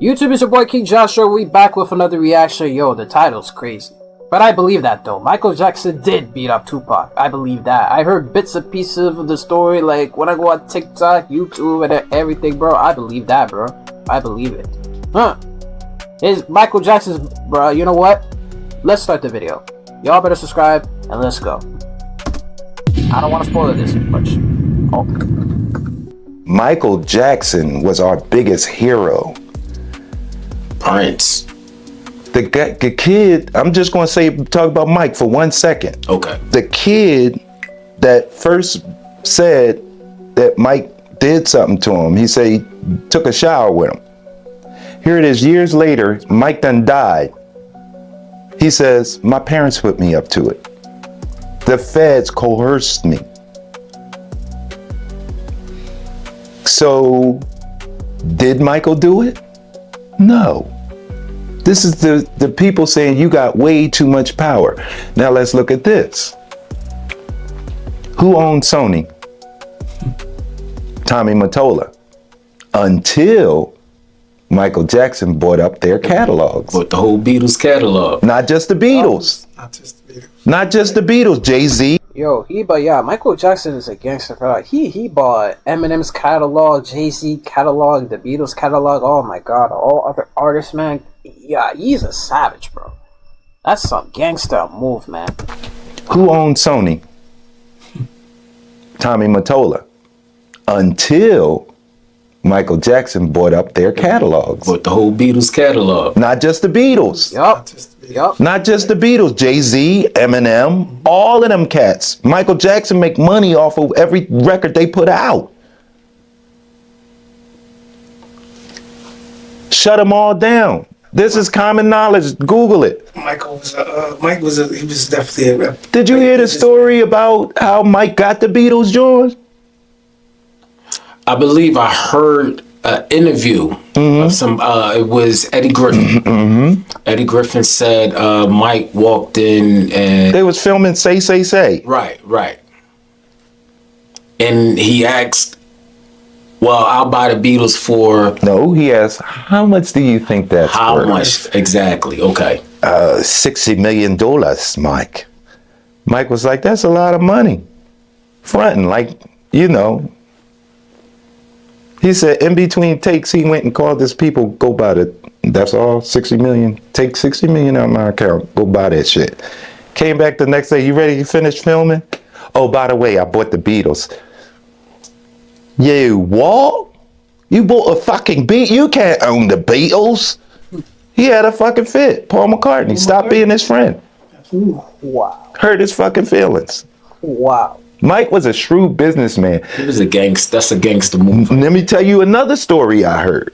YouTube, is your boy King Joshua. We back with another reaction. Yo, the title's crazy. But I believe that though. Michael Jackson did beat up Tupac. I believe that. I heard bits and pieces of the story, like when I go on TikTok, YouTube, and everything, bro. I believe that, bro. I believe it. Huh. It's Michael Jackson's, bro. You know what? Let's start the video. Y'all better subscribe and let's go. I don't want to spoil this much. Oh. Michael Jackson was our biggest hero. Prince. The kid, I'm just going to talk about Mike for 1 second. Okay. The kid that first said that Mike did something to him, he said he took a shower with him. Here it is, years later, Mike done died. He says, my parents put me up to it. The feds coerced me. So, did Michael do it? No. This is the people saying you got way too much power. Now let's look at this. Who owned Sony? Tommy Mottola. Until Michael Jackson bought up their catalogs. Bought the whole Beatles catalog. Not just the Beatles. Not just the Beatles. Not just the Beatles. Jay-Z. Yo, Michael Jackson is a gangster. He bought Eminem's catalog, Jay-Z catalog, the Beatles catalog. Oh my god, all other artists, man. Yeah, he's a savage, bro. That's some gangster move, man. Who owned Sony? Tommy Mottola. Until Michael Jackson bought up their catalogs. Bought the whole Beatles catalog. Not just the Beatles. Yup. Not just the Beatles. Jay-Z, Eminem, all of them cats. Michael Jackson make money off of every record they put out. Shut them all down. This is common knowledge. Google it. Mike was definitely a. Did you hear the story about how Mike got the Beatles, George? I believe I heard an interview of some, it was Eddie Griffin. Eddie Griffin said Mike walked in and... They was filming Say, Say, Say. Right. And he asked, well, I'll buy the Beatles for... No, he asked, how much do you think that's worth? How much? Exactly, okay. $60 million, Mike. Mike was like, that's a lot of money. Fronting, like, you know... He said in between takes, he went and called his people, go buy it. That's all, 60 million. Take 60 million out of my account. Go buy that shit. Came back the next day. You ready to finish filming? Oh, by the way, I bought the Beatles. You what? You bought a fucking beat? You can't own the Beatles. He had a fucking fit. Paul McCartney. Stop being his friend. Wow. Hurt his fucking feelings. Wow. Mike was a shrewd businessman. He was a gangster. That's a gangster move. Let me tell you another story I heard.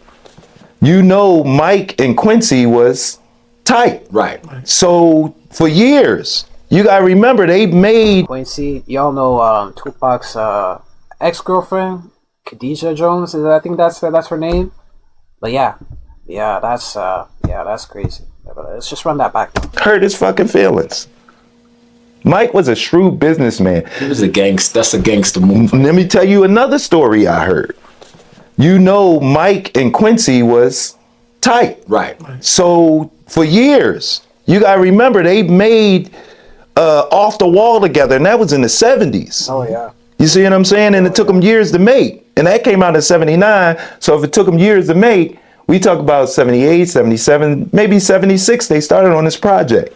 You know, Mike and Quincy was tight. Right. So for years, you gotta remember they made Quincy, y'all know Tupac's ex-girlfriend, Khadijah Jones. I think that's her name. But yeah, that's crazy. But let's just run that back. hurt his fucking feelings. Mike was a shrewd businessman. He was a gangster. That's a gangster move. Let me tell you another story I heard. You know, Mike and Quincy was tight. Right. So for years, you gotta remember they made Off the Wall together, and that was in the 70s. Oh yeah. You see what I'm saying? And it took them years to make. And that came out in 79. So if it took them years to make, we talk about 78, 77, maybe 76, they started on this project.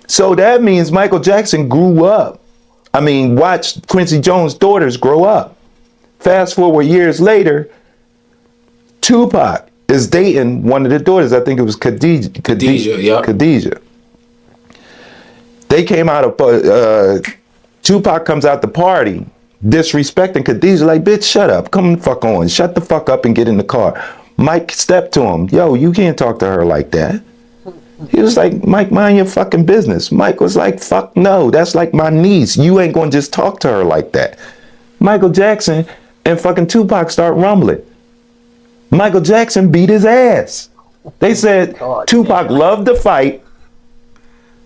So that means Michael Jackson grew up. I mean, watched Quincy Jones' daughters grow up. Fast forward years later, Tupac is dating one of the daughters. I think it was Khadijah. Yeah. Khadijah. They came out of, Tupac comes out the party, disrespecting Khadijah, like, bitch, shut up, come the fuck on, shut the fuck up and get in the car. Mike stepped to him, yo, you can't talk to her like that. He was like, Mike, mind your fucking business. Mike was like, fuck no, that's like my niece. You ain't gonna just talk to her like that. Michael Jackson and fucking Tupac start rumbling. Michael Jackson beat his ass. They said Tupac loved to fight,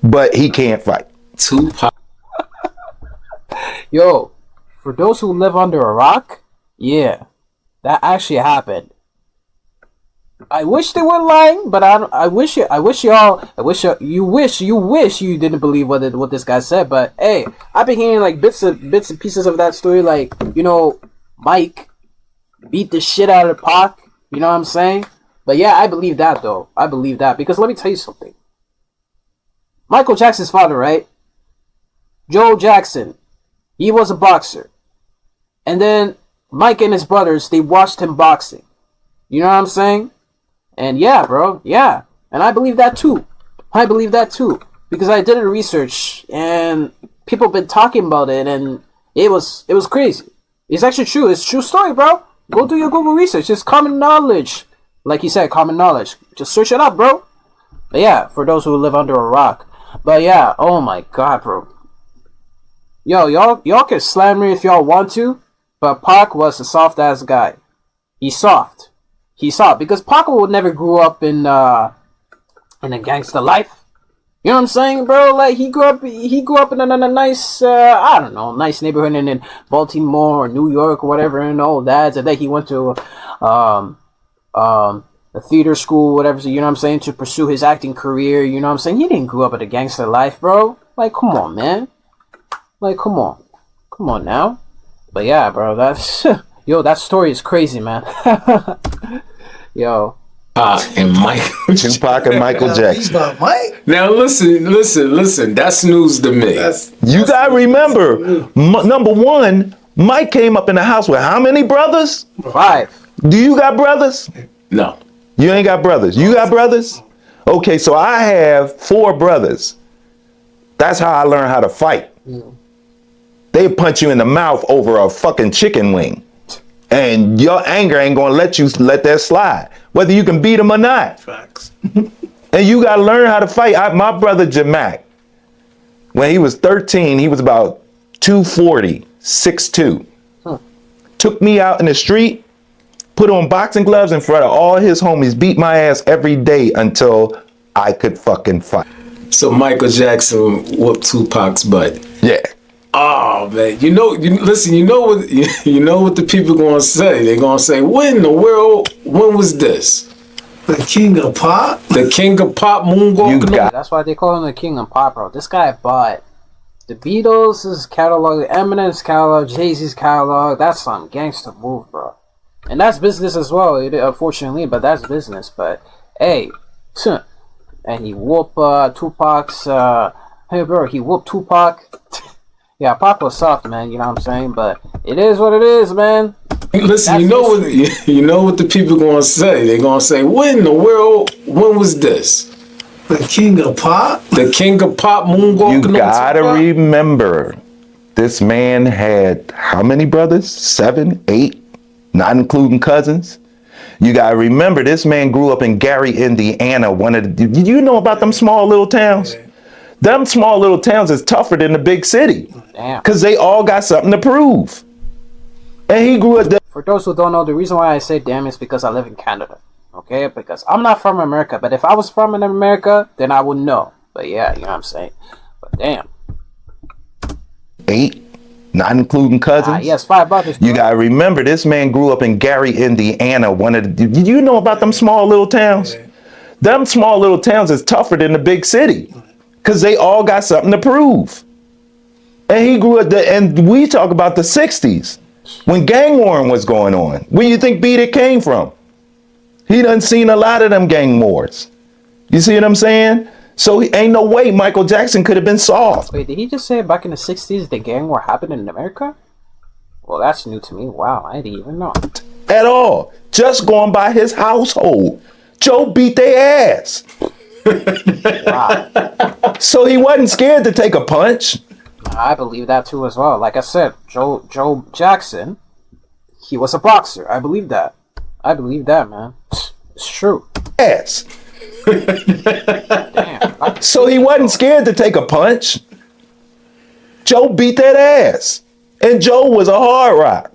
but he can't fight. Tupac. Yo, for those who live under a rock, yeah, that actually happened. I wish they were lying, but I wish you didn't believe what this guy said. But hey, I've been hearing like bits and pieces of that story, like Mike beat the shit out of Pac. You know what I'm saying? But yeah, I believe that though. I believe that because let me tell you something. Michael Jackson's father, right? Joe Jackson, he was a boxer, and then Mike and his brothers, they watched him boxing. You know what I'm saying? And yeah, bro, yeah. And I believe that too. Because I did a research and people been talking about it and it was crazy. It's actually true. It's a true story, bro. Go do your Google research. It's common knowledge. Like you said, common knowledge. Just search it up, bro. But yeah, for those who live under a rock. But yeah, oh my god, bro. Yo, y'all can slam me if y'all want to, but Pac was a soft ass guy. He's soft. Because Pac would never grew up in a gangster life. You know what I'm saying, bro? Like he grew up in a nice nice neighborhood in Baltimore or New York or whatever and all that. And then he went to a theater school, whatever, you know what I'm saying, to pursue his acting career, you know what I'm saying? He didn't grow up in a gangster life, bro. Like, come on, man. Like, come on now. But yeah, bro, that's that story is crazy, man. Yo. And Mike. Tupac and Michael Jackson. Mike? Now listen. That's news to me. You gotta remember, number one, Mike came up in the house with how many brothers? 5. Do you got brothers? No. You ain't got brothers. You got brothers? Okay, so I have 4 brothers. That's how I learned how to fight. They punch you in the mouth over a fucking chicken wing. And your anger ain't gonna let that slide, whether you can beat them or not. Facts. And you gotta learn how to fight. My brother Jamak, when he was 13, he was about 240, 6'2". Took me out in the street, put on boxing gloves in front of all his homies, beat my ass every day until I could fucking fight. So Michael Jackson whooped Tupac's butt. Yeah. Oh man, you know what the people gonna say? They're gonna say, when in the world? When was this? The king of pop? The king of pop moonwalking. That's why they call him the king of pop, bro. This guy bought the Beatles' catalog, Eminem's catalog, Jay-Z's catalog. That's some gangster move, bro. And that's business as well, unfortunately, but that's business. But hey, and he whooped Tupac's. Hey, bro, he whooped Tupac. Yeah, Pac was soft, man. You know what I'm saying? But it is what it is, man. Listen, you know what the people gonna say? They're gonna say, when in the world? When was this? The king of pop? The king of pop moonwalking. You gotta remember, this man had how many brothers? 7, 8, not including cousins. You gotta remember, this man grew up in Gary, Indiana. Did you know about them small little towns? Yeah. Them small little towns is tougher than the big city. Damn. Because they all got something to prove. And he grew up there. For those who don't know, the reason why I say damn is because I live in Canada. Okay? Because I'm not from America. But if I was from America, then I would know. But yeah, you know what I'm saying? But damn. 8, not including cousins. Yes, 5 brothers. You gotta remember, this man grew up in Gary, Indiana. Did you know about them small little towns? Yeah. Them small little towns is tougher than the big city. Because they all got something to prove. And he grew up there, and we talk about the 60s, when gang warring was going on. Where you think Beat It came from? He done seen a lot of them gang wars. You see what I'm saying? So ain't no way Michael Jackson could have been soft. Wait, did he just say back in the 60s the gang war happened in America? Well, that's new to me. Wow, I didn't even know. At all. Just going by his household. Joe beat their ass. Wow. So he wasn't scared to take a punch. I believe that too as well. Like I said, Joe Jackson, he was a boxer. I believe that. I believe that, man. It's true. Yes. Damn. So he wasn't scared to take a punch. Joe beat that ass. And Joe was a hard rock.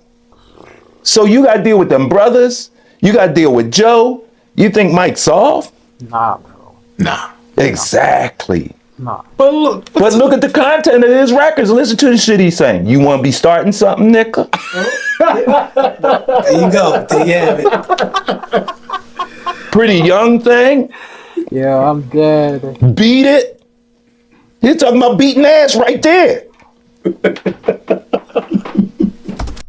So you got to deal with them brothers. You got to deal with Joe. You think Mike's soft? Nah, bro. Nah. Exactly. Nah. But look at the content of his records. Listen to the shit he's saying. You want to be starting something, nigga? There you go. There you have it. Pretty young thing. Yeah, I'm dead. Beat it. You're talking about beating ass right there.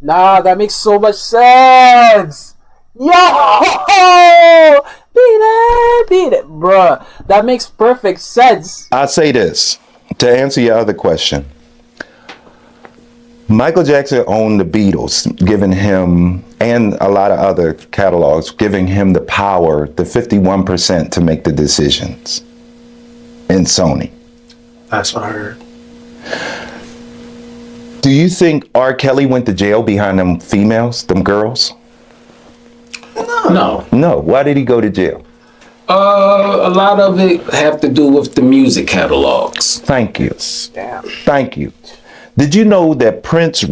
Nah, that makes so much sense. Yo! Beat it, bruh. That makes perfect sense. I say this to answer your other question. Michael Jackson owned the Beatles, giving him, and a lot of other catalogs, giving him the power, the 51% to make the decisions in Sony. That's what I heard. Do you think R. Kelly went to jail behind them females, them girls? No. No. Why did he go to jail? A lot of it have to do with the music catalogs. Thank you. Damn. Thank you. Did you know that Prince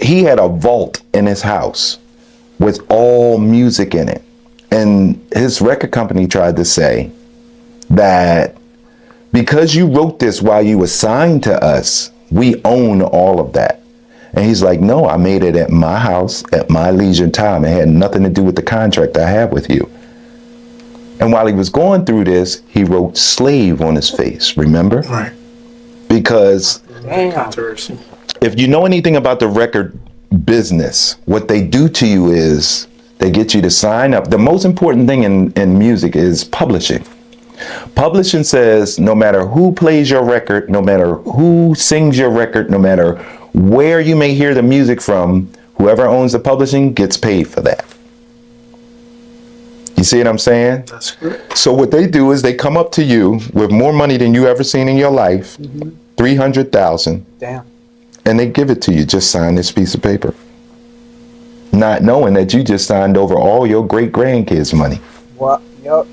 he had a vault in his house with all music in it? And his record company tried to say that because you wrote this while you were signed to us, we own all of that. And he's like, no, I made it at my house, at my leisure time. It had nothing to do with the contract I have with you. And while he was going through this, he wrote slave on his face, remember? Right. Because Controversy. if you know anything about the record business, what they do to you is they get you to sign up. The most important thing in music is publishing. Publishing says no matter who plays your record, no matter who sings your record, no matter where you may hear the music from, whoever owns the publishing gets paid for that. You see what I'm saying? That's correct. So what they do is they come up to you with more money than you ever seen in your life, 300,000, Damn. and they give it to you. Just sign this piece of paper, not knowing that you just signed over all your great grandkids' money. What? Yup.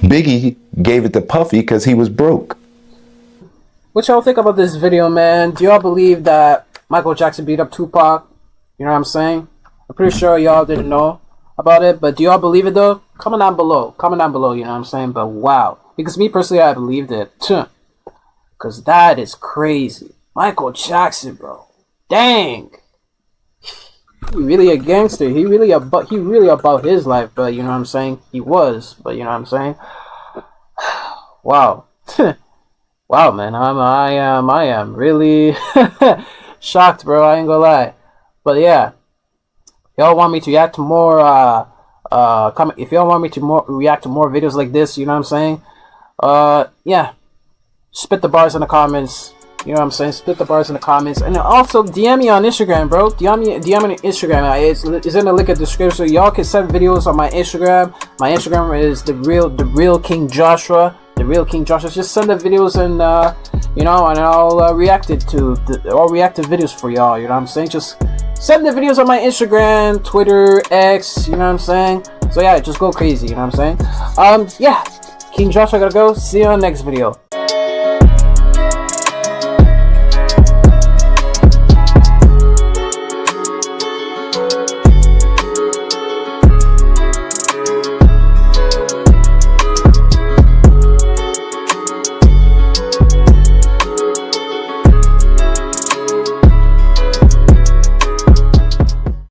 Biggie gave it to Puffy because he was broke. What y'all think about this video, man? Do y'all believe that Michael Jackson beat up Tupac? You know what I'm saying? I'm pretty sure y'all didn't know about it, but do y'all believe it though? Comment down below. Comment down below, you know what I'm saying? But wow. Because me personally, I believed it. Because that is crazy. Michael Jackson, bro. Dang. He really a gangster. He really about his life, but you know what I'm saying? He was, but you know what I'm saying? Wow. Wow, man. I am really shocked, bro. I ain't gonna lie. But yeah. Y'all want me to react to more comment if y'all want me to react to more videos like this, you know what I'm saying? Yeah. Spit the bars in the comments. You know what I'm saying? Spit the bars in the comments. And also DM me on Instagram, bro. DM me on Instagram. It's in the link in the description. Y'all can send videos on my Instagram. My Instagram is the real King Joshua. The real King Joshua. Just send the videos and you know, and I'll react to videos for y'all. You know what I'm saying? Just send the videos on my Instagram, Twitter, X. You know what I'm saying? So yeah, just go crazy. You know what I'm saying? Yeah. King Joshua gotta go. See you on the next video.